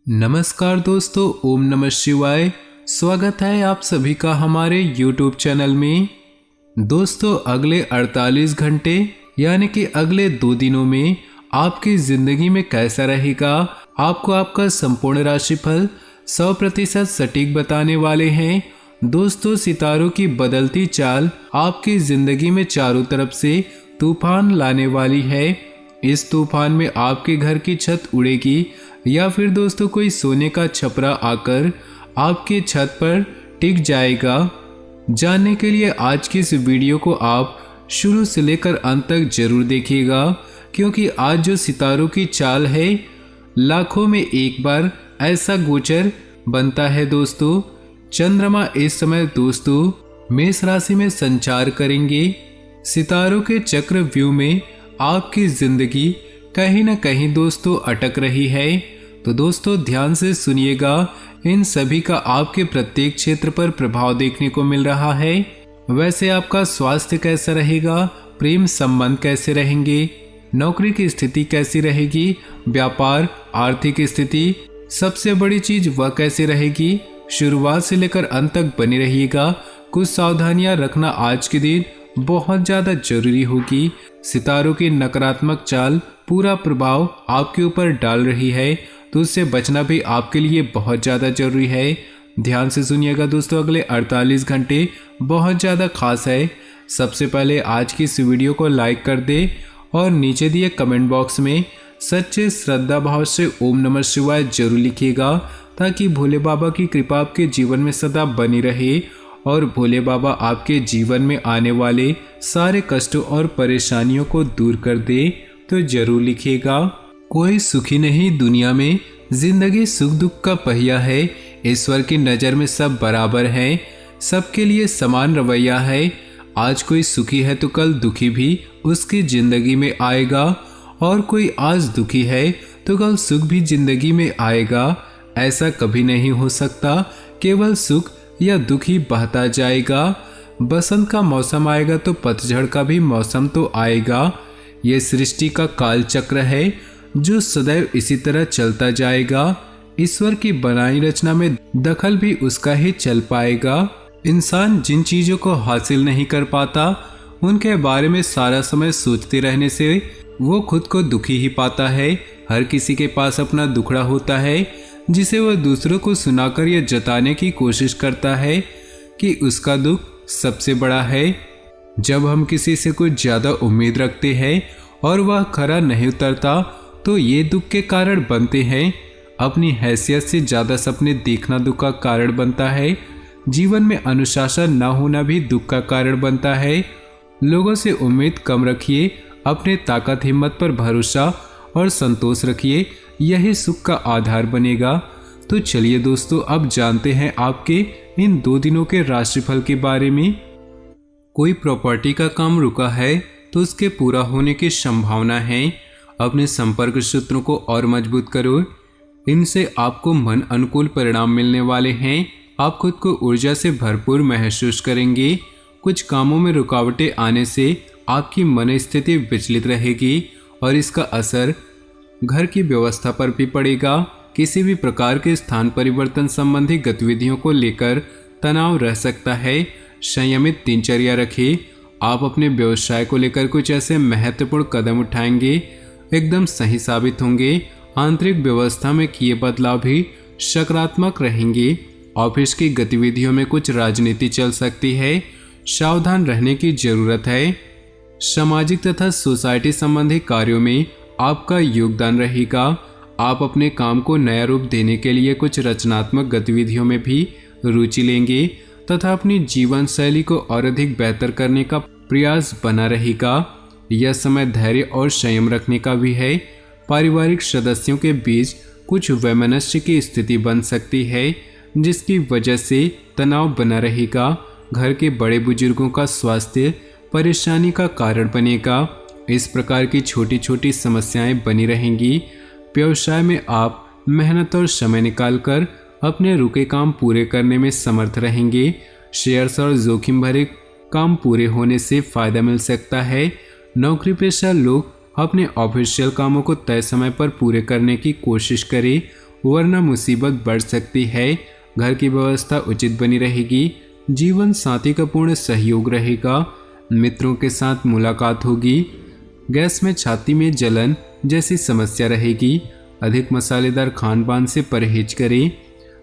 नमस्कार दोस्तों, ओम नमः शिवाय। स्वागत है आप सभी का हमारे YouTube चैनल में। दोस्तों, अगले 48 घंटे यानी कि अगले 2 दिनों में आपकी ज़िंदगी में कैसा रहेगा, आपको आपका संपूर्ण राशिफल 100% सटीक बताने वाले हैं। दोस्तों, सितारों की बदलती चाल आपकी ज़िंदगी में चारों तरफ से तूफान लाने वाली है। इस तूफान में आपके घर की छत उड़ेगी या फिर दोस्तों कोई सोने का छपरा आकर आपके छत पर टिक जाएगा। जानने के लिए आज की इस वीडियो को आप शुरू से लेकर अंत तक जरूर देखिएगा, क्योंकि आज जो सितारों की चाल है लाखों में एक बार ऐसा गोचर बनता है। दोस्तों, चंद्रमा इस समय दोस्तों मेष राशि में संचार करेंगे। सितारों के चक्रव्यूह में आपकी जिंदगी कहीं न कहीं दोस्तों अटक रही है। तो दोस्तों ध्यान से सुनिएगा, इन सभी का आपके प्रत्येक क्षेत्र पर प्रभाव देखने को मिल रहा है। वैसे आपका स्वास्थ्य कैसा रहेगा, प्रेम संबंध कैसे रहेंगे, नौकरी की स्थिति कैसी रहेगी, व्यापार आर्थिक स्थिति, सबसे बड़ी चीज वह कैसे रहेगी। शुरुआत से लेकर अंत तक बने रहिएगा। कुछ सावधानियां रखना आज के दिन बहुत ज्यादा जरूरी होगी। सितारों की नकारात्मक चाल पूरा प्रभाव आपके ऊपर डाल रही है, तो उससे बचना भी आपके लिए बहुत ज़्यादा जरूरी है। ध्यान से सुनिएगा दोस्तों, अगले 48 घंटे बहुत ज़्यादा खास है। सबसे पहले आज की इस वीडियो को लाइक कर दे और नीचे दिए कमेंट बॉक्स में सच्चे श्रद्धा भाव से ओम नमः शिवाय जरूर लिखिएगा, ताकि भोले बाबा की कृपा आपके जीवन में सदा बनी रहे और भोले बाबा आपके जीवन में आने वाले सारे कष्टों और परेशानियों को दूर कर दे। तो जरूर लिखिएगा। कोई सुखी नहीं दुनिया में, जिंदगी सुख दुख का पहिया है। ईश्वर की नज़र में सब बराबर है, सबके लिए समान रवैया है। आज कोई सुखी है तो कल दुखी भी उसकी जिंदगी में आएगा, और कोई आज दुखी है तो कल सुख भी जिंदगी में आएगा। ऐसा कभी नहीं हो सकता, केवल सुख या दुख ही बहता जाएगा। बसंत का मौसम आएगा तो पतझड़ का भी मौसम तो आएगा। ये सृष्टि का काल चक्र है जो सदैव इसी तरह चलता जाएगा। ईश्वर की बनाई रचना में दखल भी उसका ही चल पाएगा। इंसान जिन चीजों को हासिल नहीं कर पाता उनके बारे में सारा समय सोचते रहने से वो खुद को दुखी ही पाता है। हर किसी के पास अपना दुखड़ा होता है, जिसे वह दूसरों को सुनाकर यह जताने की कोशिश करता है कि उसका दुख सबसे बड़ा है। जब हम किसी से कुछ ज्यादा उम्मीद रखते हैं और वह खरा नहीं उतरता, तो ये दुख के कारण बनते हैं। अपनी हैसियत से ज्यादा सपने देखना दुख का कारण बनता है। जीवन में अनुशासन न होना भी दुख का कारण बनता है। लोगों से उम्मीद कम रखिए, अपने ताकत हिम्मत पर भरोसा और संतोष रखिए, यही सुख का आधार बनेगा। तो चलिए दोस्तों, अब जानते हैं आपके इन 2 दिनों के राशिफल के बारे में। कोई प्रॉपर्टी का काम रुका है तो उसके पूरा होने की संभावना है। अपने संपर्क सूत्रों को और मजबूत करो, इनसे आपको मन अनुकूल परिणाम मिलने वाले हैं। आप खुद को ऊर्जा से भरपूर महसूस करेंगे। कुछ कामों में रुकावटें आने से आपकी मन स्थिति विचलित रहेगी और इसका असर घर की व्यवस्था पर भी पड़ेगा। किसी भी प्रकार के स्थान परिवर्तन संबंधी गतिविधियों को लेकर तनाव रह सकता है। संयमित दिनचर्या रखें। आप अपने व्यवसाय को लेकर कुछ ऐसे महत्वपूर्ण कदम उठाएंगे, एकदम सही साबित होंगे। आंतरिक व्यवस्था में किए बदलाव भी सकारात्मक रहेंगे। ऑफिस की गतिविधियों में कुछ राजनीति चल सकती है, सावधान रहने की जरूरत है। सामाजिक तथा सोसाइटी संबंधी कार्यों में आपका योगदान रहेगा। आप अपने काम को नया रूप देने के लिए कुछ रचनात्मक गतिविधियों में भी रुचि लेंगे तथा अपनी जीवन शैली को और अधिक बेहतर करने का प्रयास बना रहेगा। यह समय धैर्य और संयम रखने का भी है। पारिवारिक सदस्यों के बीच कुछ वैमनस्य की स्थिति बन सकती है, जिसकी वजह से तनाव बना रहेगा। घर के बड़े बुजुर्गों का स्वास्थ्य परेशानी का कारण बनेगा। इस प्रकार की छोटी छोटी समस्याएं बनी रहेंगी। व्यवसाय में आप मेहनत और समय निकालकर अपने रुके काम पूरे करने में समर्थ रहेंगे। शेयर्स और जोखिम भरे काम पूरे होने से फायदा मिल सकता है। नौकरी पेशा लोग अपने ऑफिशियल कामों को तय समय पर पूरे करने की कोशिश करें वरना मुसीबत बढ़ सकती है। घर की व्यवस्था उचित बनी रहेगी। जीवन साथी का पूर्ण सहयोग रहेगा। मित्रों के साथ मुलाकात होगी। गैस में छाती में जलन जैसी समस्या रहेगी। अधिक मसालेदार खान पान से परहेज करें।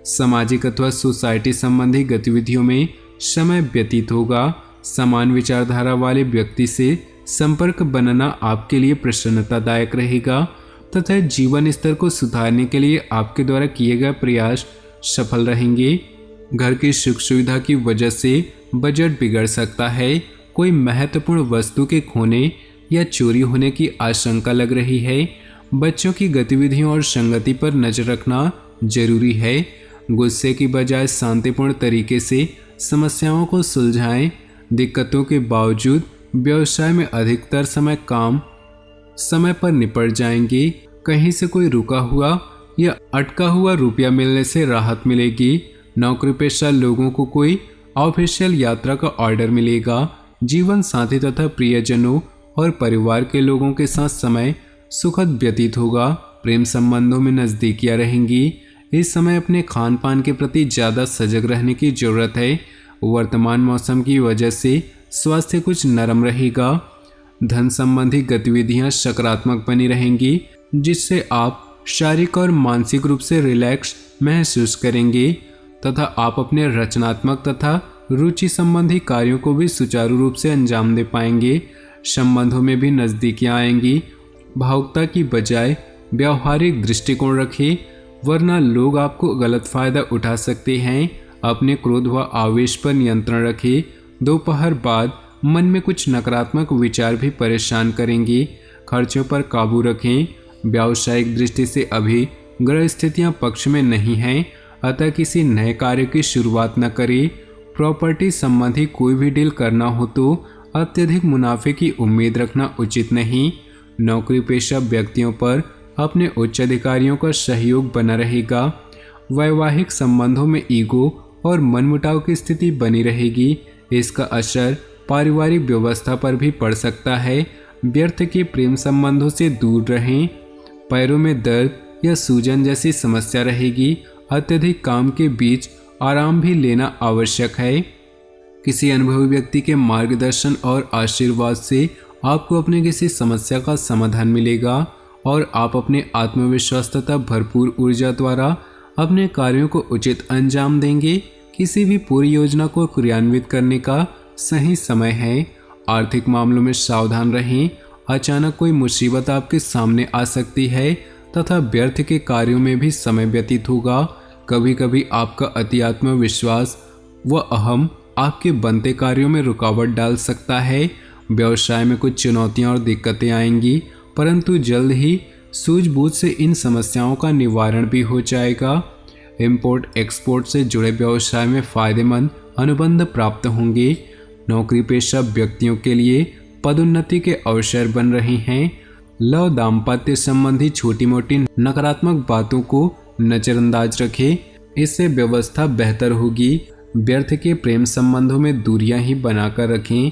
सामाजिक अथवा सोसाइटी संबंधी गतिविधियों में समय व्यतीत होगा। समान विचारधारा वाले व्यक्ति से संपर्क बनाना आपके लिए प्रसन्नतादायक रहेगा तथा जीवन स्तर को सुधारने के लिए आपके द्वारा किए गए प्रयास सफल रहेंगे। घर की सुख सुविधा की वजह से बजट बिगड़ सकता है। कोई महत्वपूर्ण वस्तु के खोने या चोरी होने की आशंका लग रही है। बच्चों की गतिविधियों और संगति पर नजर रखना जरूरी है। गुस्से की बजाय शांतिपूर्ण तरीके से समस्याओं को सुलझाएं। दिक्कतों के बावजूद व्यवसाय में अधिकतर समय काम समय पर निपट जाएंगे। कहीं से कोई रुका हुआ या अटका हुआ रुपया मिलने से राहत मिलेगी। नौकरी पेशा लोगों को कोई ऑफिशियल यात्रा का ऑर्डर मिलेगा। जीवन साथी तथा प्रियजनों और परिवार के लोगों के साथ समय सुखद व्यतीत होगा। प्रेम संबंधों में नज़दीकियां रहेंगी। इस समय अपने खान पान के प्रति ज़्यादा सजग रहने की जरूरत है। वर्तमान मौसम की वजह से स्वास्थ्य कुछ नरम रहेगा। धन संबंधी गतिविधियां सकारात्मक बनी रहेंगी, जिससे आप शारीरिक और मानसिक रूप से रिलैक्स महसूस करेंगे तथा आप अपने रचनात्मक तथा रुचि संबंधी कार्यों को भी सुचारू रूप से अंजाम दे पाएंगे। संबंधों में भी नज़दीकियां आएंगी। भावुकता की बजाय व्यावहारिक दृष्टिकोण रखें, वरना लोग आपको गलत फायदा उठा सकते हैं। अपने क्रोध व आवेश पर नियंत्रण रखें। दोपहर बाद मन में कुछ नकारात्मक विचार भी परेशान करेंगे। खर्चों पर काबू रखें। व्यावसायिक दृष्टि से अभी ग्रह स्थितियां पक्ष में नहीं हैं, अतः किसी नए कार्य की शुरुआत न करें। प्रॉपर्टी संबंधी कोई भी डील करना हो तो अत्यधिक मुनाफे की उम्मीद रखना उचित नहीं। नौकरी पेशा व्यक्तियों पर अपने उच्च अधिकारियों का सहयोग बना रहेगा। वैवाहिक संबंधों में ईगो और मनमुटाव की स्थिति बनी रहेगी। इसका असर पारिवारिक व्यवस्था पर भी पड़ सकता है। व्यर्थ के प्रेम संबंधों से दूर रहें। पैरों में दर्द या सूजन जैसी समस्या रहेगी। अत्यधिक काम के बीच आराम भी लेना आवश्यक है। किसी अनुभवी व्यक्ति के मार्गदर्शन और आशीर्वाद से आपको अपने किसी समस्या का समाधान मिलेगा और आप अपने आत्मविश्वास तथा भरपूर ऊर्जा द्वारा अपने कार्यों को उचित अंजाम देंगे। किसी भी पूरी योजना को क्रियान्वित करने का सही समय है। आर्थिक मामलों में सावधान रहें। अचानक कोई मुसीबत आपके सामने आ सकती है तथा व्यर्थ के कार्यों में भी समय व्यतीत होगा। कभी कभी आपका अति आत्मविश्वास व अहम आपके बनते कार्यों में रुकावट डाल सकता है। व्यवसाय में कुछ चुनौतियां और दिक्कतें आएंगी, परंतु जल्द ही सूझबूझ से इन समस्याओं का निवारण भी हो जाएगा। इंपोर्ट एक्सपोर्ट से जुड़े व्यवसाय में फायदेमंद अनुबंध प्राप्त होंगे। नौकरी पेशा व्यक्तियों के लिए पदोन्नति के अवसर बन रहे हैं। लव दाम्पत्य संबंधी छोटी मोटी नकारात्मक बातों को नजरअंदाज रखें, इससे व्यवस्था बेहतर होगी। व्यर्थ के प्रेम संबंधों में दूरियां ही बनाकर रखें।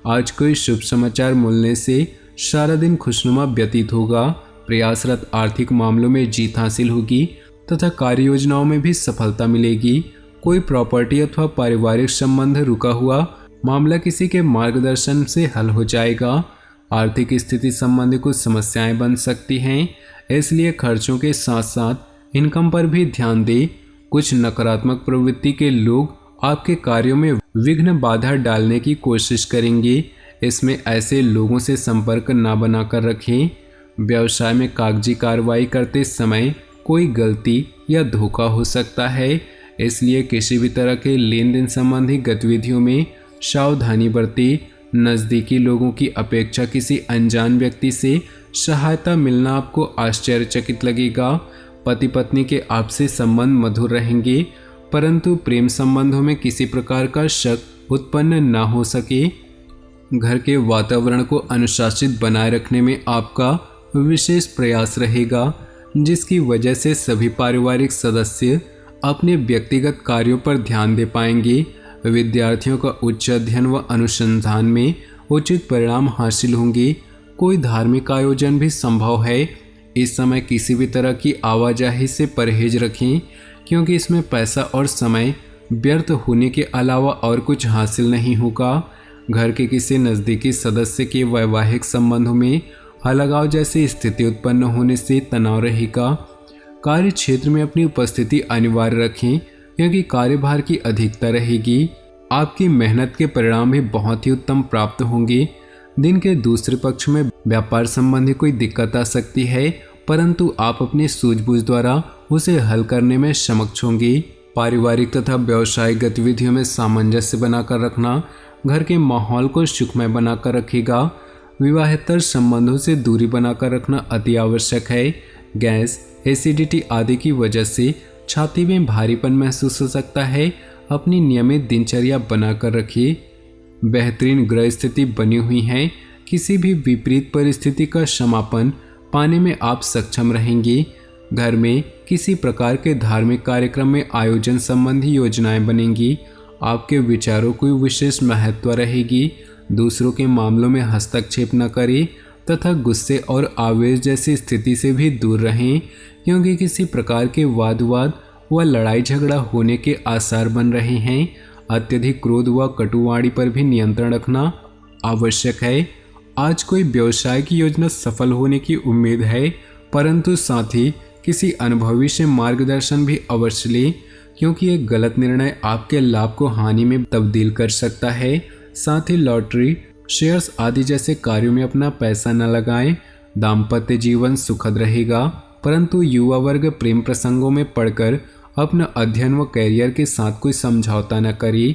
आज कोई शुभ समाचार मिलने से सारा दिन खुशनुमा व्यतीत होगा। प्रयासरत आर्थिक मामलों में जीत हासिल होगी तथा कार्य योजनाओं में भी सफलता मिलेगी। कोई प्रॉपर्टी अथवा पारिवारिक संबंध रुका हुआ मामला किसी के मार्गदर्शन से हल हो जाएगा। आर्थिक स्थिति संबंधी कुछ समस्याएं बन सकती हैं, इसलिए खर्चों के साथ साथ इनकम पर भी ध्यान दें। कुछ नकारात्मक प्रवृत्ति के लोग आपके कार्यों में विघ्न बाधा डालने की कोशिश करेंगे, इसमें ऐसे लोगों से संपर्क ना बनाकर रखें। व्यवसाय में कागजी कार्रवाई करते समय कोई गलती या धोखा हो सकता है, इसलिए किसी भी तरह के लेन देन संबंधी गतिविधियों में सावधानी बरतें। नज़दीकी लोगों की अपेक्षा किसी अनजान व्यक्ति से सहायता मिलना आपको आश्चर्यचकित लगेगा। पति पत्नी के आपसी संबंध मधुर रहेंगे, परंतु प्रेम संबंधों में किसी प्रकार का शक उत्पन्न न हो सके। घर के वातावरण को अनुशासित बनाए रखने में आपका विशेष प्रयास रहेगा, जिसकी वजह से सभी पारिवारिक सदस्य अपने व्यक्तिगत कार्यों पर ध्यान दे पाएंगे। विद्यार्थियों का उच्च अध्ययन व अनुसंधान में उचित परिणाम हासिल होंगे। कोई धार्मिक आयोजन भी संभव है, इस समय किसी भी तरह की आवाजाही से परहेज रखें, क्योंकि इसमें पैसा और समय व्यर्थ होने के अलावा और कुछ हासिल नहीं होगा। घर के किसी नज़दीकी सदस्य के वैवाहिक संबंधों में अलगाव जैसी स्थिति उत्पन्न होने से तनाव रहेगा। कार्य क्षेत्र में अपनी उपस्थिति अनिवार्य रखें, क्योंकि कार्यभार की अधिकता रहेगी। आपकी मेहनत के परिणाम भी बहुत ही उत्तम प्राप्त होंगे। दिन के दूसरे पक्ष में व्यापार संबंधी कोई दिक्कत आ सकती है, परंतु आप अपनी सूझबूझ द्वारा उसे हल करने में सक्षम होंगे। पारिवारिक तथा व्यावसायिक गतिविधियों में सामंजस्य बनाकर रखना घर के माहौल को सुखमय बनाकर रखेगा। विवाहेतर संबंधों से दूरी बनाकर रखना अति आवश्यक है। गैस, एसिडिटी आदि की वजह से छाती में भारीपन महसूस हो सकता है। अपनी नियमित दिनचर्या बनाकर रखिए। बेहतरीन ग्रह स्थिति बनी हुई है। किसी भी विपरीत परिस्थिति का समापन पाने में आप सक्षम रहेंगे। घर में किसी प्रकार के धार्मिक कार्यक्रम में आयोजन संबंधी योजनाएं बनेंगी। आपके विचारों को विशेष महत्व रहेगी। दूसरों के मामलों में हस्तक्षेप न करें तथा गुस्से और आवेश जैसी स्थिति से भी दूर रहें, क्योंकि किसी प्रकार के वाद विवाद व लड़ाई झगड़ा होने के आसार बन रहे हैं। अत्यधिक क्रोध व कटुवाणी पर भी नियंत्रण रखना आवश्यक है। आज कोई व्यवसाय की योजना सफल होने की उम्मीद है, परंतु साथ ही किसी अनुभवी से मार्गदर्शन भी अवश्य लें, क्योंकि एक गलत निर्णय आपके लाभ को हानि में तब्दील कर सकता है। साथ ही लॉटरी, शेयर्स आदि जैसे कार्यों में अपना पैसा न लगाएं। दाम्पत्य जीवन सुखद रहेगा, परंतु युवा वर्ग प्रेम प्रसंगों में पड़कर अपना अध्ययन व कैरियर के साथ कोई समझौता न करे।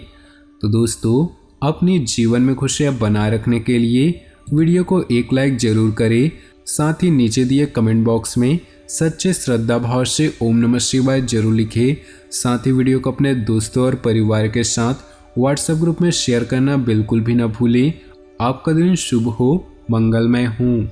तो दोस्तों, अपने जीवन में खुशियां बनाए रखने के लिए वीडियो को एक लाइक जरूर करें। साथ ही नीचे दिए कमेंट बॉक्स में सच्चे श्रद्धा भाव से ओम नमः शिवाय जरूर लिखें। साथ ही वीडियो को अपने दोस्तों और परिवार के साथ व्हाट्सएप ग्रुप में शेयर करना बिल्कुल भी न भूलें। आपका दिन शुभ हो, मंगलमय हो।